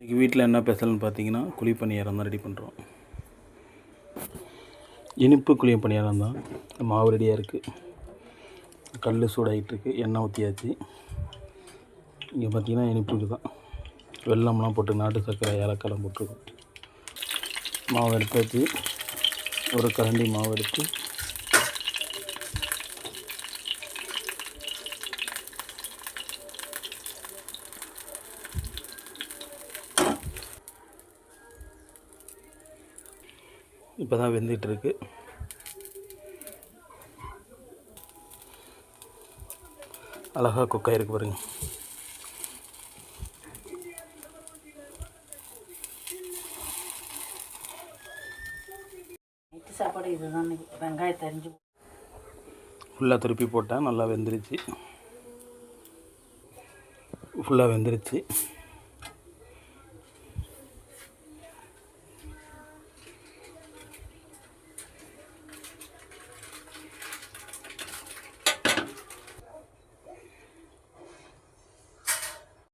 இன்றைக்கி வீட்டில் என்ன ஸ்பெஷல்னு பார்த்தீங்கன்னா குழி பணியாரம் தான் ரெடி பண்ணுறோம். இனிப்பு குழி பணியாரம் தான். மாவு ரெடியாக இருக்குது, கல் சூடாகிட்டுருக்கு, எண்ணெய் ஊற்றியாச்சு. இங்கே பார்த்தீங்கன்னா இனிப்புக்கு தான் வெல்லம்லாம் போட்டு நாட்டு சர்க்கரை ஏலக்காய் போட்டிருக்கோம். மாவு எடுத்தாச்சு, ஒரு கரண்டி மாவு எடுத்து இப்போ தான் வெந்துகிட்ருக்கு. அழகாக குக்காக இருக்குது பாருங்க. சாப்பாடு இதுதான். வெங்காயத்தை அரிஞ்சு ஃபுல்லாக திருப்பி போட்டேன். நல்லா வெந்துருச்சு, ஃபுல்லாக வெந்துருச்சு.